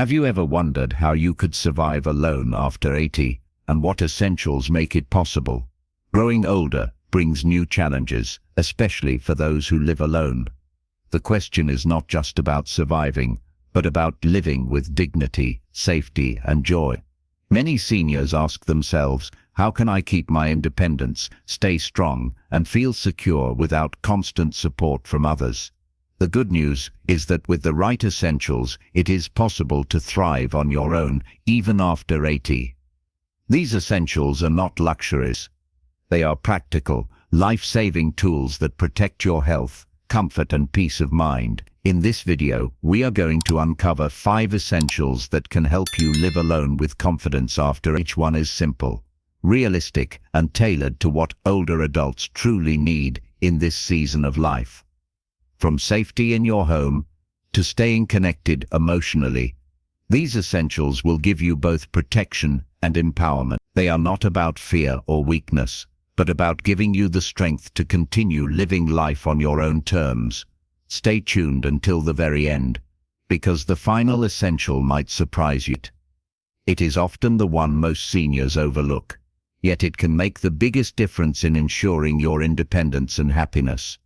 Have you ever wondered how you could survive alone after 80, and what essentials make it possible? Growing older brings new challenges, especially for those who live alone. The question is not just about surviving, but about living with dignity, safety, and joy. Many seniors ask themselves, how can I keep my independence, stay strong, and feel secure without constant support from others? The good news is that with the right essentials, it is possible to thrive on your own, even after 80. These essentials are not luxuries. They are practical, life-saving tools that protect your health, comfort, and peace of mind. In this video, we are going to uncover 5 essentials that can help you live alone with confidence after each one is simple, realistic, and tailored to what older adults truly need in this season of life. From safety in your home to staying connected emotionally, these essentials will give you both protection and empowerment. They are not about fear or weakness, but about giving you the strength to continue living life on your own terms. Stay tuned until the very end, because the final essential might surprise you. It is often the one most seniors overlook, yet it can make the biggest difference in ensuring your independence and happiness.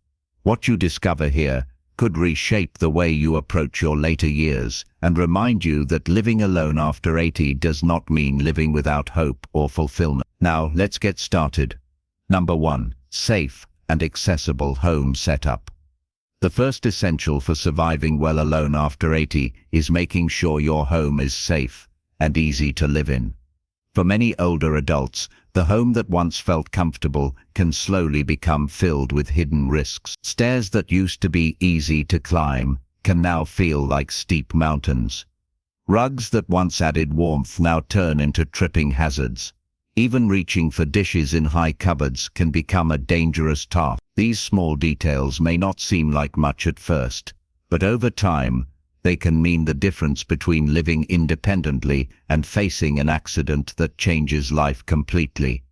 What you discover here could reshape the way you approach your later years and remind you that living alone after 80 does not mean living without hope or fulfillment. Now, let's get started. Number 1. Safe and accessible home setup. The first essential for surviving well alone after 80 is making sure your home is safe and easy to live in. For many older adults, the home that once felt comfortable can slowly become filled with hidden risks. Stairs that used to be easy to climb can now feel like steep mountains. Rugs that once added warmth now turn into tripping hazards. Even reaching for dishes in high cupboards can become a dangerous task. These small details may not seem like much at first, but over time, they can mean the difference between living independently and facing an accident that changes life completely.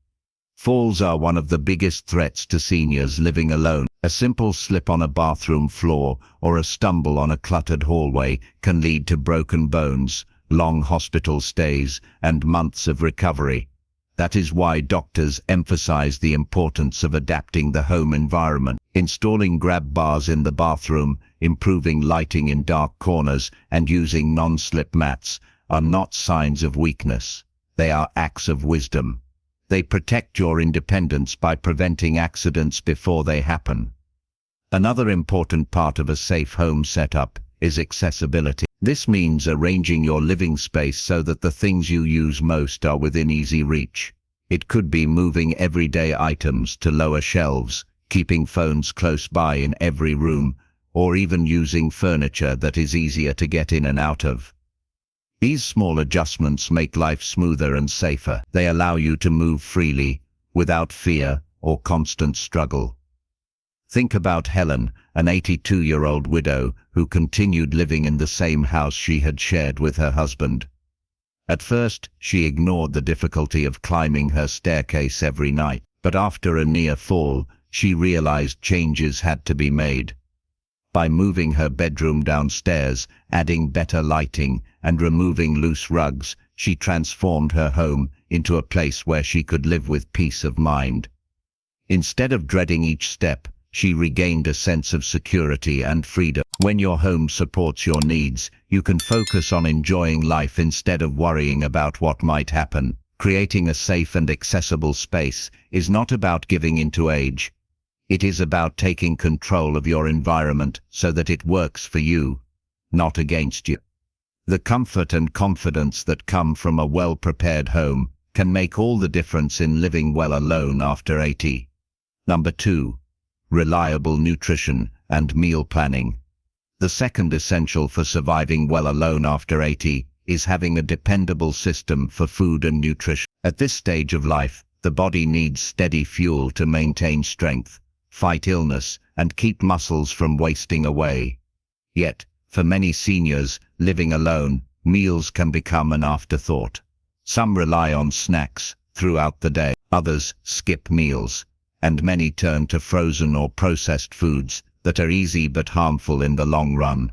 Falls are one of the biggest threats to seniors living alone. A simple slip on a bathroom floor or a stumble on a cluttered hallway can lead to broken bones, long hospital stays, and months of recovery. That is why doctors emphasize the importance of adapting the home environment. Installing grab bars in the bathroom, improving lighting in dark corners, and using non-slip mats are not signs of weakness. They are acts of wisdom. They protect your independence by preventing accidents before they happen. Another important part of a safe home setup is accessibility. This means arranging your living space so that the things you use most are within easy reach. It could be moving everyday items to lower shelves, keeping phones close by in every room, or even using furniture that is easier to get in and out of. These small adjustments make life smoother and safer. They allow you to move freely, without fear or constant struggle. Think about Helen, an 82-year-old widow who continued living in the same house she had shared with her husband. At first, she ignored the difficulty of climbing her staircase every night, but after a near fall, she realized changes had to be made. By moving her bedroom downstairs, adding better lighting, and removing loose rugs, she transformed her home into a place where she could live with peace of mind. Instead of dreading each step, she regained a sense of security and freedom. When your home supports your needs, you can focus on enjoying life instead of worrying about what might happen. Creating a safe and accessible space is not about giving in to age. It is about taking control of your environment so that it works for you, not against you. The comfort and confidence that come from a well-prepared home can make all the difference in living well alone after 80. Number 2. Reliable nutrition and meal planning. The second essential for surviving well alone after 80 is having a dependable system for food and nutrition. At this stage of life, the body needs steady fuel to maintain strength, fight illness, and keep muscles from wasting away. Yet, for many seniors living alone, meals can become an afterthought. Some rely on snacks throughout the day, others skip meals, and many turn to frozen or processed foods that are easy but harmful in the long run.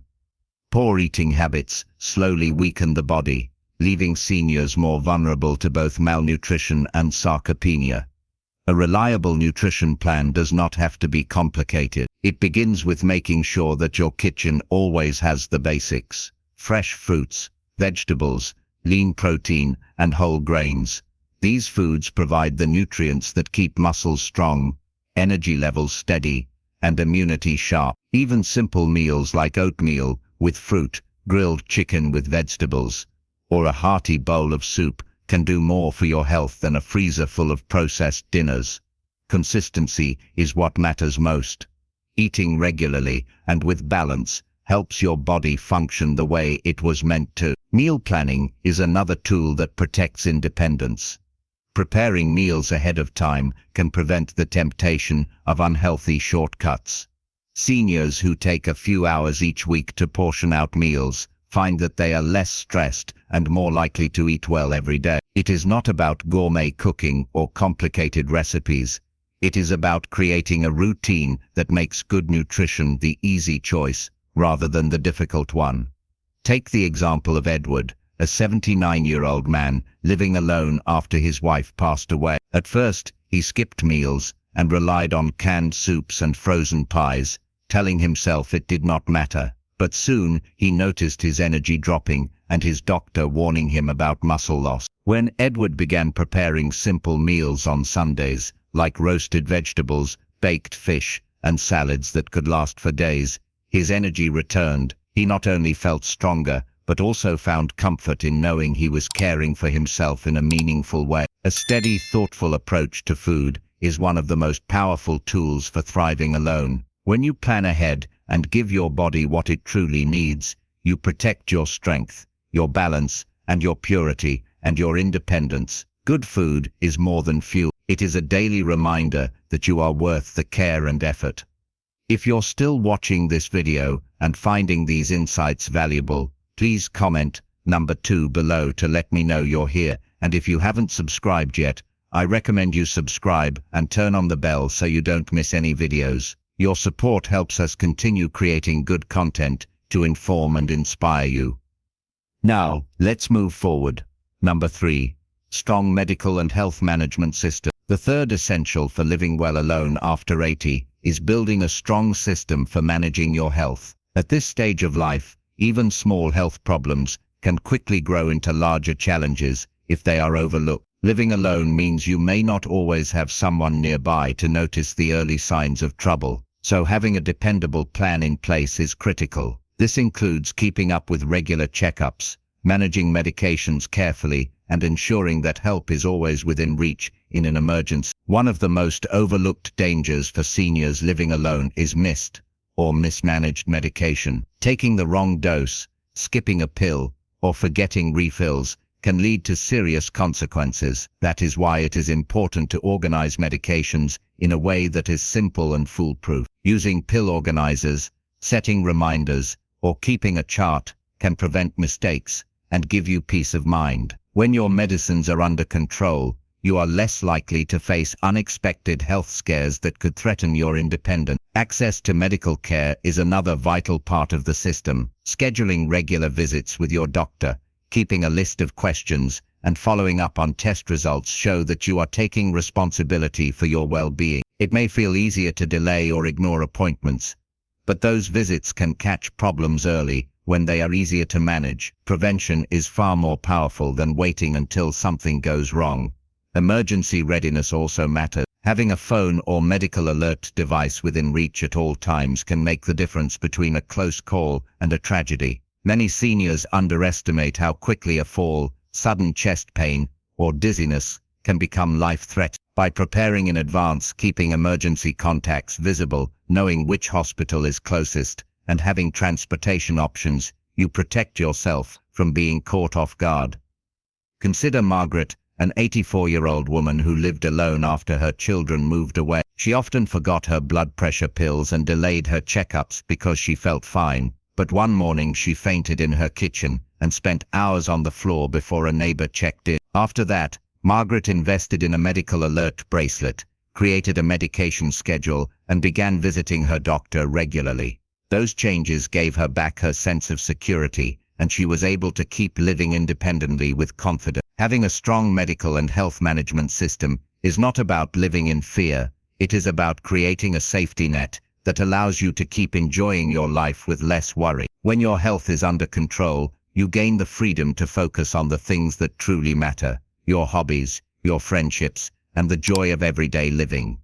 Poor eating habits slowly weaken the body, leaving seniors more vulnerable to both malnutrition and sarcopenia. A reliable nutrition plan does not have to be complicated. It begins with making sure that your kitchen always has the basics: fresh fruits, vegetables, lean protein, and whole grains. These foods provide the nutrients that keep muscles strong, energy levels steady, and immunity sharp. Even simple meals like oatmeal with fruit, grilled chicken with vegetables, or a hearty bowl of soup can do more for your health than a freezer full of processed dinners. Consistency is what matters most. Eating regularly and with balance helps your body function the way it was meant to. Meal planning is another tool that protects independence. Preparing meals ahead of time can prevent the temptation of unhealthy shortcuts. Seniors who take a few hours each week to portion out meals find that they are less stressed and more likely to eat well every day. It is not about gourmet cooking or complicated recipes. It is about creating a routine that makes good nutrition the easy choice rather than the difficult one. Take the example of Edward, a 79-year-old man living alone after his wife passed away. At first, he skipped meals and relied on canned soups and frozen pies, telling himself it did not matter. But soon, he noticed his energy dropping and his doctor warning him about muscle loss. When Edward began preparing simple meals on Sundays, like roasted vegetables, baked fish, and salads that could last for days, his energy returned. He not only felt stronger, but also found comfort in knowing he was caring for himself in a meaningful way. A steady, thoughtful approach to food is one of the most powerful tools for thriving alone. When you plan ahead and give your body what it truly needs, you protect your strength, your balance, and your purity, and your independence. Good food is more than fuel. It is a daily reminder that you are worth the care and effort. If you're still watching this video and finding these insights valuable, please comment number 2 below to let me know you're here. And if you haven't subscribed yet, I recommend you subscribe and turn on the bell so you don't miss any videos. Your support helps us continue creating good content to inform and inspire you. Now, let's move forward. Number 3. Strong medical and health management system. The third essential for living well alone after 80 is building a strong system for managing your health. At this stage of life, even small health problems can quickly grow into larger challenges if they are overlooked. Living alone means you may not always have someone nearby to notice the early signs of trouble, so having a dependable plan in place is critical. This includes keeping up with regular checkups, managing medications carefully, and ensuring that help is always within reach in an emergency. One of the most overlooked dangers for seniors living alone is missed or mismanaged medication. Taking the wrong dose, skipping a pill, or forgetting refills can lead to serious consequences. That is why it is important to organize medications in a way that is simple and foolproof. Using pill organizers, setting reminders, or keeping a chart can prevent mistakes and give you peace of mind. When your medicines are under control, you are less likely to face unexpected health scares that could threaten your independence. Access to medical care is another vital part of the system. Scheduling regular visits with your doctor, keeping a list of questions, and following up on test results show that you are taking responsibility for your well-being. It may feel easier to delay or ignore appointments, but those visits can catch problems early when they are easier to manage. Prevention is far more powerful than waiting until something goes wrong. Emergency readiness also matters. Having a phone or medical alert device within reach at all times can make the difference between a close call and a tragedy. Many seniors underestimate how quickly a fall, sudden chest pain, or dizziness can become life-threatening. By preparing in advance, keeping emergency contacts visible, knowing which hospital is closest, and having transportation options, you protect yourself from being caught off guard. Consider Margaret, an 84-year-old woman who lived alone after her children moved away. She often forgot her blood pressure pills and delayed her checkups because she felt fine. But one morning she fainted in her kitchen and spent hours on the floor before a neighbor checked in. After that, Margaret invested in a medical alert bracelet, created a medication schedule, and began visiting her doctor regularly. Those changes gave her back her sense of security, and she was able to keep living independently with confidence. Having a strong medical and health management system is not about living in fear. It is about creating a safety net that allows you to keep enjoying your life with less worry. When your health is under control, you gain the freedom to focus on the things that truly matter: your hobbies, your friendships, and the joy of everyday living.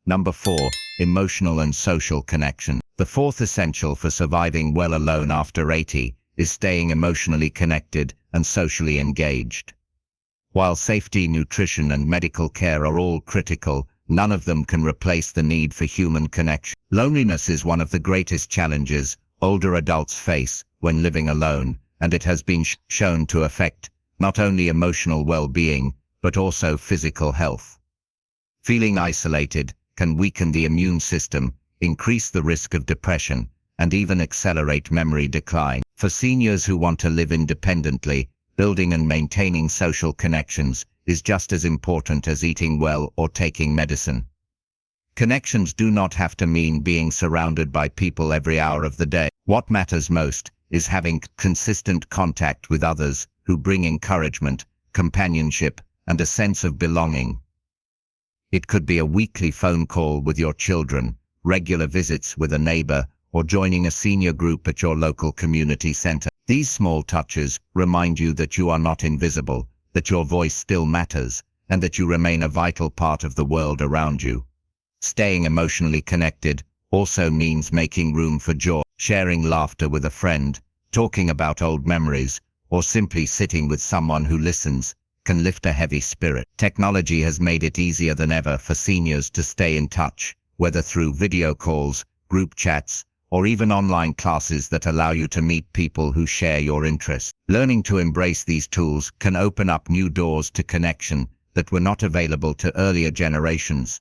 Number 4. Emotional and social connection. The fourth essential for surviving well alone after 80 is staying emotionally connected and socially engaged. While safety, nutrition, and medical care are all critical, none of them can replace the need for human connection. Loneliness is one of the greatest challenges older adults face when living alone, and it has been shown to affect not only emotional well-being, but also physical health. Feeling isolated can weaken the immune system, increase the risk of depression, and even accelerate memory decline. For seniors who want to live independently, building and maintaining social connections is just as important as eating well or taking medicine. Connections do not have to mean being surrounded by people every hour of the day. What matters most is having consistent contact with others who bring encouragement, companionship, and a sense of belonging. It could be a weekly phone call with your children, regular visits with a neighbor, or joining a senior group at your local community center. These small touches remind you that you are not invisible, that your voice still matters, and that you remain a vital part of the world around you. Staying emotionally connected also means making room for joy. Sharing laughter with a friend, talking about old memories, or simply sitting with someone who listens can lift a heavy spirit. Technology has made it easier than ever for seniors to stay in touch, whether through video calls, group chats, or even online classes that allow you to meet people who share your interests. Learning to embrace these tools can open up new doors to connection that were not available to earlier generations.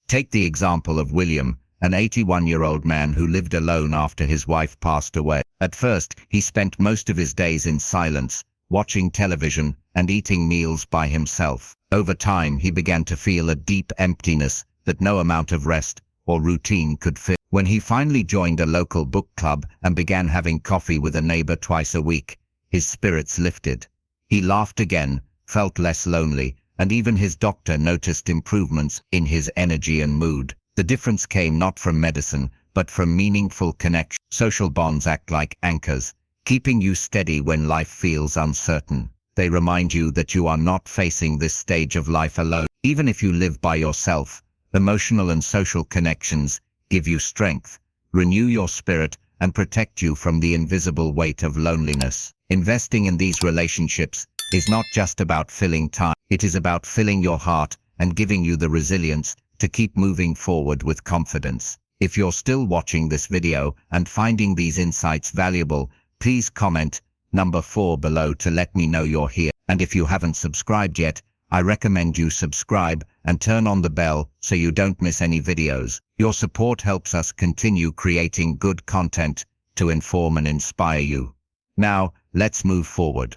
Take the example of William, an 81-year-old man who lived alone after his wife passed away. At first, he spent most of his days in silence, watching television and eating meals by himself. Over time, he began to feel a deep emptiness that no amount of rest or routine could fill. When he finally joined a local book club and began having coffee with a neighbor twice a week, his spirits lifted. He laughed again, felt less lonely, and even his doctor noticed improvements in his energy and mood. The difference came not from medicine, but from meaningful connection. Social bonds act like anchors, keeping you steady when life feels uncertain. They remind you that you are not facing this stage of life alone. Even if you live by yourself, emotional and social connections give you strength, renew your spirit, and protect you from the invisible weight of loneliness. Investing in these relationships is not just about filling time. It is about filling your heart and giving you the resilience to keep moving forward with confidence. If you're still watching this video and finding these insights valuable, please comment number 4 below to let me know you're here. And if you haven't subscribed yet, I recommend you subscribe and turn on the bell so you don't miss any videos. Your support helps us continue creating good content to inform and inspire you. Now, let's move forward.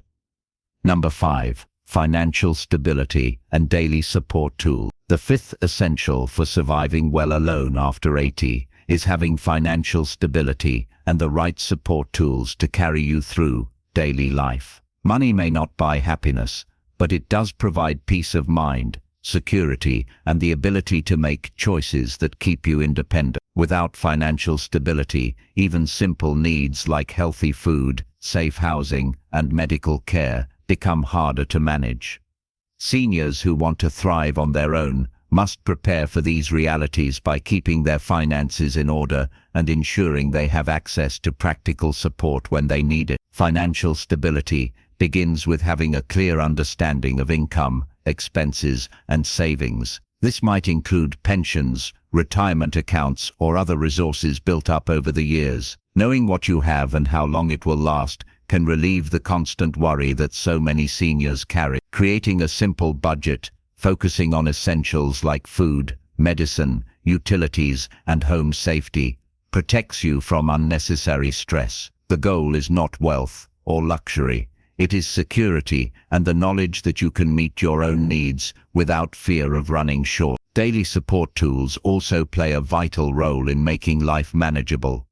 Number 5. Financial stability and daily support tool. The fifth essential for surviving well alone after 80 is having financial stability and the right support tools to carry you through daily life. Money may not buy happiness, but it does provide peace of mind, security, and the ability to make choices that keep you independent. Without financial stability, even simple needs like healthy food, safe housing, and medical care become harder to manage. Seniors who want to thrive on their own must prepare for these realities by keeping their finances in order and ensuring they have access to practical support when they need it. Financial stability begins with having a clear understanding of income, expenses, and savings. This might include pensions, retirement accounts, or other resources built up over the years. Knowing what you have and how long it will last can relieve the constant worry that so many seniors carry. Creating a simple budget, focusing on essentials like food, medicine, utilities, and home safety, protects you from unnecessary stress. The goal is not wealth or luxury. It is security and the knowledge that you can meet your own needs without fear of running short. Daily support tools also play a vital role in making life manageable.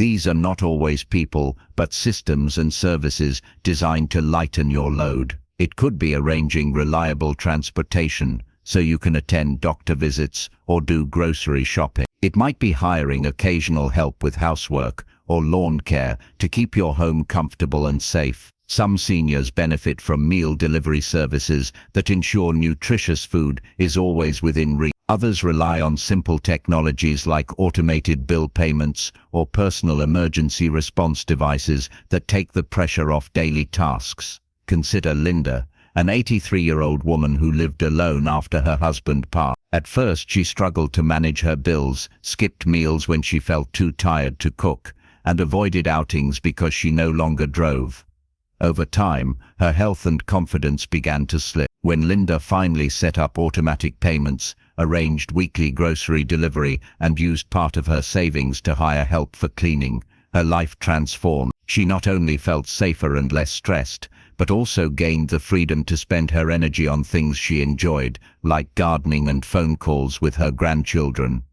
These are not always people, but systems and services designed to lighten your load. It could be arranging reliable transportation so you can attend doctor visits or do grocery shopping. It might be hiring occasional help with housework or lawn care to keep your home comfortable and safe. Some seniors benefit from meal delivery services that ensure nutritious food is always within reach. Others rely on simple technologies like automated bill payments or personal emergency response devices that take the pressure off daily tasks. Consider Linda, an 83-year-old woman who lived alone after her husband passed. At first, she struggled to manage her bills, skipped meals when she felt too tired to cook, and avoided outings because she no longer drove. Over time, her health and confidence began to slip. When Linda finally set up automatic payments, arranged weekly grocery delivery, and used part of her savings to hire help for cleaning, her life transformed. She not only felt safer and less stressed, but also gained the freedom to spend her energy on things she enjoyed, like gardening and phone calls with her grandchildren.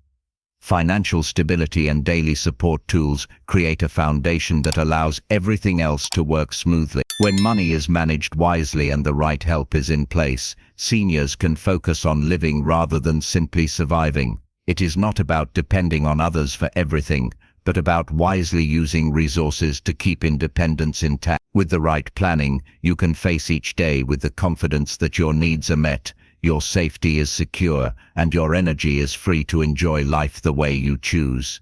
Financial stability and daily support tools create a foundation that allows everything else to work smoothly. When money is managed wisely and the right help is in place, seniors can focus on living rather than simply surviving. It is not about depending on others for everything, but about wisely using resources to keep independence intact. With the right planning, you can face each day with the confidence that your needs are met, your safety is secure, and your energy is free to enjoy life the way you choose.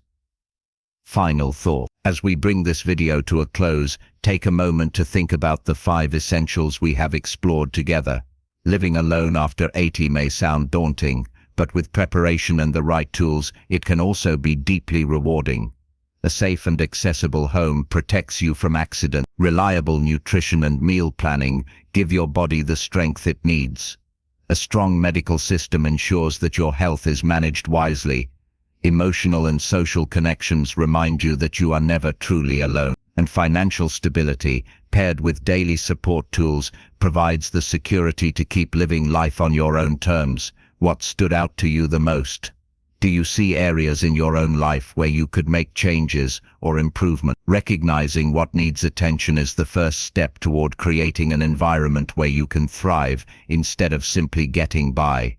Final thought. As we bring this video to a close, take a moment to think about the 5 essentials we have explored together. Living alone after 80 may sound daunting, but with preparation and the right tools, it can also be deeply rewarding. A safe and accessible home protects you from accidents. Reliable nutrition and meal planning give your body the strength it needs. A strong medical system ensures that your health is managed wisely. Emotional and social connections remind you that you are never truly alone. And financial stability, paired with daily support tools, provides the security to keep living life on your own terms. What stood out to you the most? Do you see areas in your own life where you could make changes or improvement? Recognizing what needs attention is the first step toward creating an environment where you can thrive instead of simply getting by.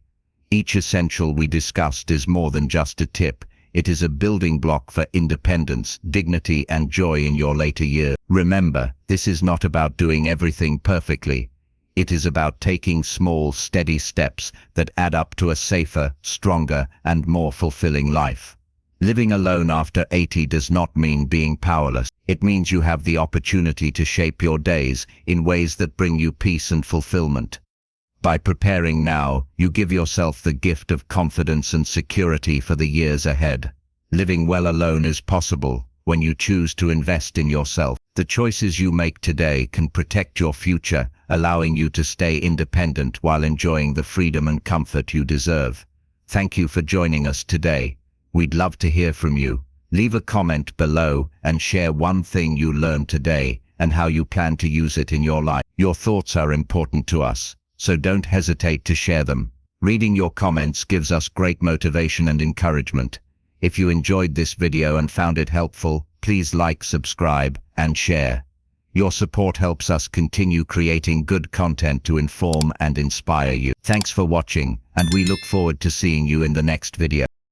Each essential we discussed is more than just a tip. It is a building block for independence, dignity, and joy in your later years. Remember, this is not about doing everything perfectly. It is about taking small, steady steps that add up to a safer, stronger, and more fulfilling life. Living alone after 80 does not mean being powerless. It means you have the opportunity to shape your days in ways that bring you peace and fulfillment. By preparing now, you give yourself the gift of confidence and security for the years ahead. Living well alone is possible when you choose to invest in yourself. The choices you make today can protect your future, allowing you to stay independent while enjoying the freedom and comfort you deserve. Thank you for joining us today. We'd love to hear from you. Leave a comment below and share one thing you learned today and how you plan to use it in your life. Your thoughts are important to us, so don't hesitate to share them. Reading your comments gives us great motivation and encouragement. If you enjoyed this video and found it helpful, please like, subscribe, and share. Your support helps us continue creating good content to inform and inspire you. Thanks for watching, and we look forward to seeing you in the next video.